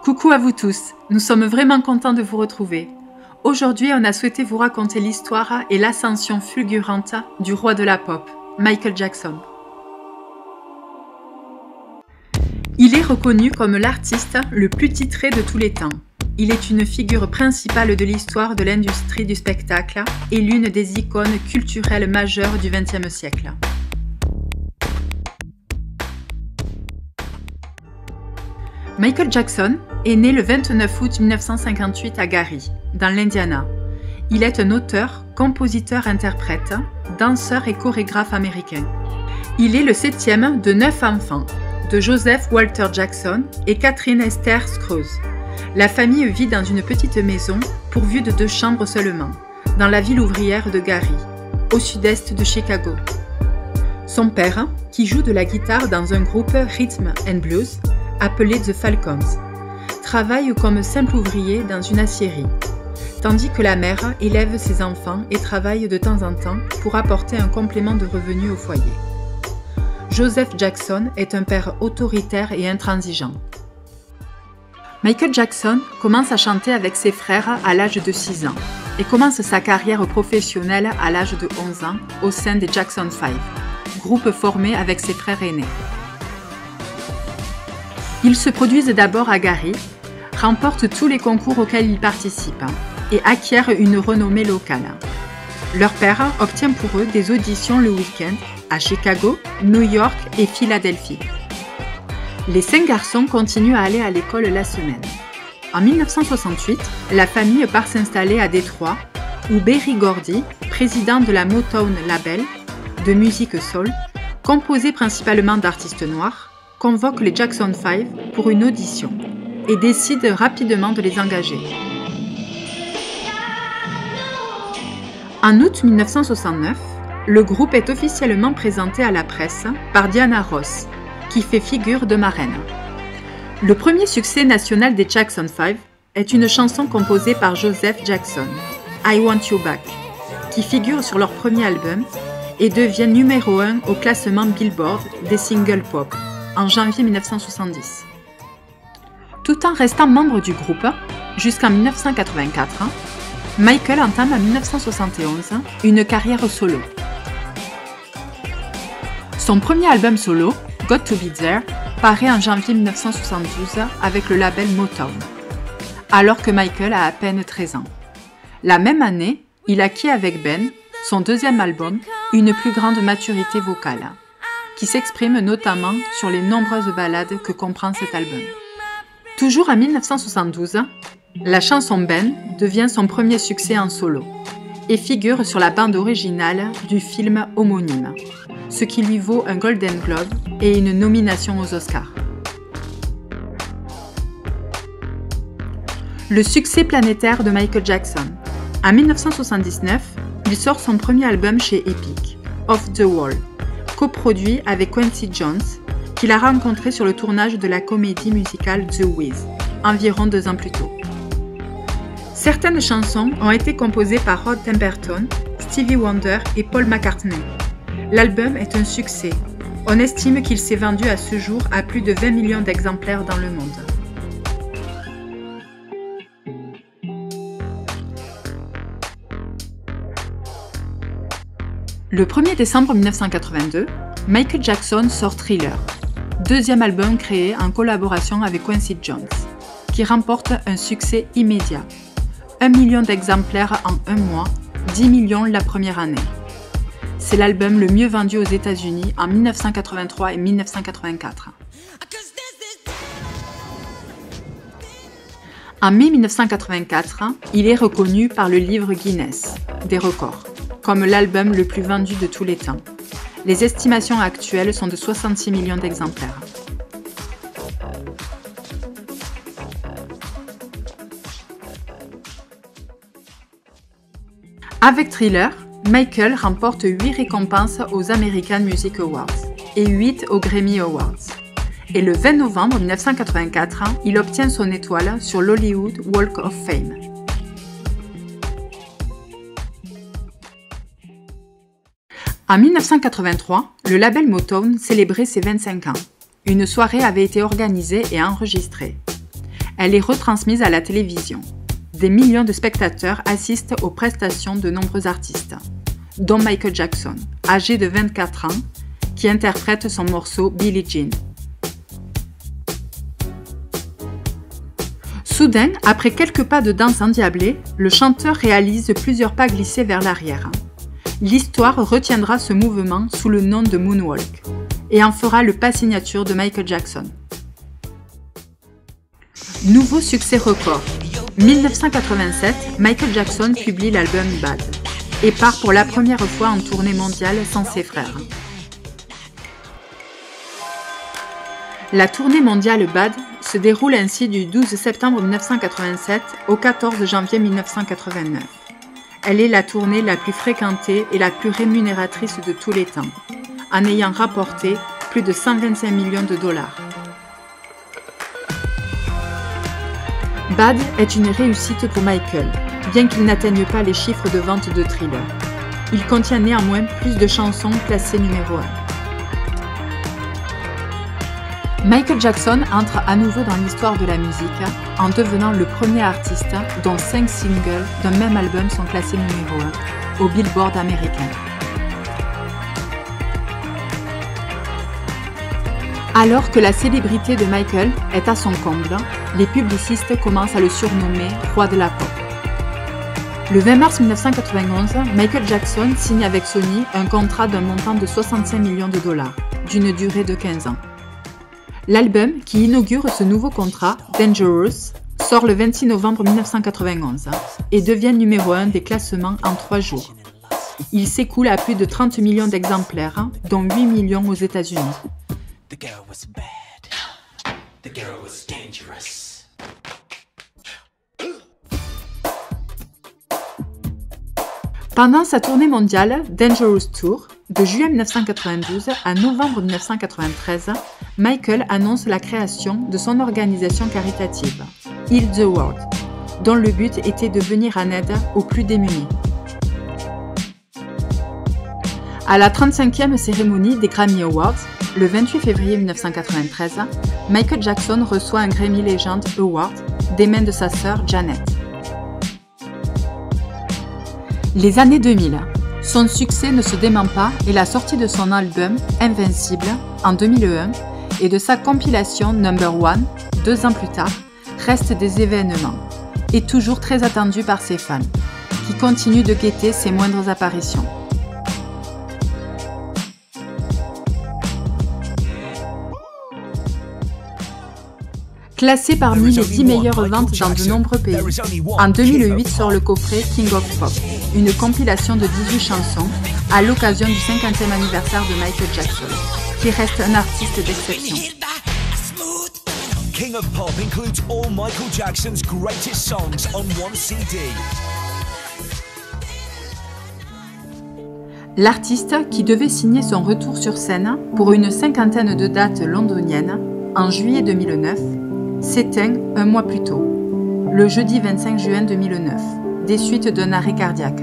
Coucou à vous tous, nous sommes vraiment contents de vous retrouver. Aujourd'hui, on a souhaité vous raconter l'histoire et l'ascension fulgurante du roi de la pop, Michael Jackson. Il est reconnu comme l'artiste le plus titré de tous les temps. Il est une figure principale de l'histoire de l'industrie du spectacle et l'une des icônes culturelles majeures du XXe siècle. Michael Jackson est né le 29 août 1958 à Gary, dans l'Indiana. Il est un auteur, compositeur-interprète, danseur et chorégraphe américain. Il est le septième de 9 enfants, de Joseph Walter Jackson et Catherine Esther Scruggs. La famille vit dans une petite maison pourvue de 2 chambres seulement, dans la ville ouvrière de Gary, au sud-est de Chicago. Son père, qui joue de la guitare dans un groupe Rhythm and Blues, appelé The Falcons, travaille comme simple ouvrier dans une aciérie, tandis que la mère élève ses enfants et travaille de temps en temps pour apporter un complément de revenus au foyer. Joseph Jackson est un père autoritaire et intransigeant. Michael Jackson commence à chanter avec ses frères à l'âge de 6 ans et commence sa carrière professionnelle à l'âge de 11 ans au sein des Jackson 5, groupe formé avec ses frères aînés. Ils se produisent d'abord à Gary, remportent tous les concours auxquels ils participent et acquièrent une renommée locale. Leur père obtient pour eux des auditions le week-end à Chicago, New York et Philadelphie. Les 5 garçons continuent à aller à l'école la semaine. En 1968, la famille part s'installer à Détroit, où Berry Gordy, président de la Motown Label de musique soul, composé principalement d'artistes noirs, convoque les Jackson 5 pour une audition et décide rapidement de les engager. En août 1969, le groupe est officiellement présenté à la presse par Diana Ross, qui fait figure de marraine. Le premier succès national des Jackson 5 est une chanson composée par Joseph Jackson, I Want You Back, qui figure sur leur premier album et devient numéro 1 au classement Billboard des singles pop en janvier 1970. Tout en restant membre du groupe jusqu'en 1984, Michael entame en 1971 une carrière solo. Son premier album solo, Got to Be There, paraît en janvier 1972 avec le label Motown, alors que Michael a à peine 13 ans. La même année, il acquiert avec Ben, son deuxième album, une plus grande maturité vocale, qui s'exprime notamment sur les nombreuses ballades que comprend cet album. Toujours en 1972, la chanson Ben devient son premier succès en solo et figure sur la bande originale du film homonyme, ce qui lui vaut un Golden Globe et une nomination aux Oscars. Le succès planétaire de Michael Jackson. En 1979, il sort son premier album chez Epic, Off the Wall, coproduit avec Quincy Jones, qu'il a rencontré sur le tournage de la comédie musicale The Wiz, environ 2 ans plus tôt. Certaines chansons ont été composées par Rod Temperton, Stevie Wonder et Paul McCartney. L'album est un succès. On estime qu'il s'est vendu à ce jour à plus de 20 millions d'exemplaires dans le monde. Le 1er décembre 1982, Michael Jackson sort Thriller, deuxième album créé en collaboration avec Quincy Jones, qui remporte un succès immédiat. 1 million d'exemplaires en 1 mois, 10 millions la première année. C'est l'album le mieux vendu aux États-Unis en 1983 et 1984. En mai 1984, il est reconnu par le livre Guinness des records comme l'album le plus vendu de tous les temps. Les estimations actuelles sont de 66 millions d'exemplaires. Avec Thriller, Michael remporte 8 récompenses aux American Music Awards et 8 aux Grammy Awards. Et le 20 novembre 1984, il obtient son étoile sur l'Hollywood Walk of Fame. En 1983, le label Motown célébrait ses 25 ans. Une soirée avait été organisée et enregistrée. Elle est retransmise à la télévision. Des millions de spectateurs assistent aux prestations de nombreux artistes, dont Michael Jackson, âgé de 24 ans, qui interprète son morceau Billie Jean. Soudain, après quelques pas de danse endiablés, le chanteur réalise plusieurs pas glissés vers l'arrière. L'histoire retiendra ce mouvement sous le nom de Moonwalk et en fera le pas signature de Michael Jackson. Nouveau succès record. 1987, Michael Jackson publie l'album Bad et part pour la première fois en tournée mondiale sans ses frères. La tournée mondiale Bad se déroule ainsi du 12 septembre 1987 au 14 janvier 1989. Elle est la tournée la plus fréquentée et la plus rémunératrice de tous les temps, en ayant rapporté plus de 125 millions de dollars. Bad est une réussite pour Michael, bien qu'il n'atteigne pas les chiffres de vente de Thriller. Il contient néanmoins plus de chansons classées numéro 1. Michael Jackson entre à nouveau dans l'histoire de la musique en devenant le premier artiste dont 5 singles d'un même album sont classés numéro 1 au Billboard américain. Alors que la célébrité de Michael est à son comble, les publicistes commencent à le surnommer « Roi de la pop ». Le 20 mars 1991, Michael Jackson signe avec Sony un contrat d'un montant de 65 millions de dollars, d'une durée de 15 ans. L'album qui inaugure ce nouveau contrat, Dangerous, sort le 26 novembre 1991 et devient numéro 1 des classements en 3 jours. Il s'écoule à plus de 30 millions d'exemplaires, dont 8 millions aux États-Unis. Pendant sa tournée mondiale Dangerous Tour, de juillet 1992 à novembre 1993, Michael annonce la création de son organisation caritative, Heal the World, dont le but était de venir en aide aux plus démunis. À la 35e cérémonie des Grammy Awards, le 28 février 1993, Michael Jackson reçoit un Grammy Legend Award des mains de sa sœur Janet. Les années 2000. Son succès ne se dément pas et la sortie de son album Invincible en 2001 et de sa compilation Number One 2 ans plus tard restent des événements et toujours très attendus par ses fans qui continuent de guetter ses moindres apparitions. Classé parmi les 10 meilleures ventes dans de nombreux pays, en 2008 sort le coffret King of Pop, une compilation de 18 chansons à l'occasion du 50e anniversaire de Michael Jackson, qui reste un artiste d'exception. King of Pop includes all Michael Jackson's greatest songs on one CD. L'artiste, qui devait signer son retour sur scène pour une 50aine de dates londoniennes en juillet 2009, s'éteint un mois plus tôt, le jeudi 25 juin 2009, des suites d'un arrêt cardiaque.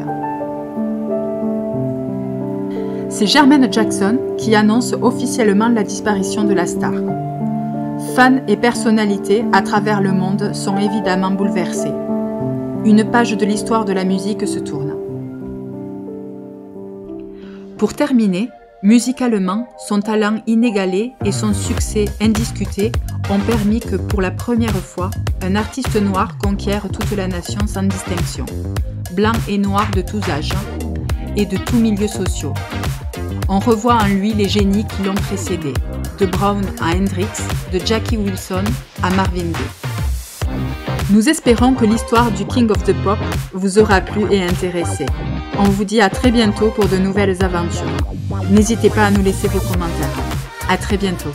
C'est Jermaine Jackson qui annonce officiellement la disparition de la star. Fans et personnalités à travers le monde sont évidemment bouleversés. Une page de l'histoire de la musique se tourne. Pour terminer, musicalement, son talent inégalé et son succès indiscuté ont permis que, pour la première fois, un artiste noir conquiert toute la nation sans distinction, blancs et noirs de tous âges et de tous milieux sociaux. On revoit en lui les génies qui l'ont précédé, de Brown à Hendrix, de Jackie Wilson à Marvin Gaye. Nous espérons que l'histoire du King of the Pop vous aura plu et intéressé. On vous dit à très bientôt pour de nouvelles aventures. N'hésitez pas à nous laisser vos commentaires. À très bientôt.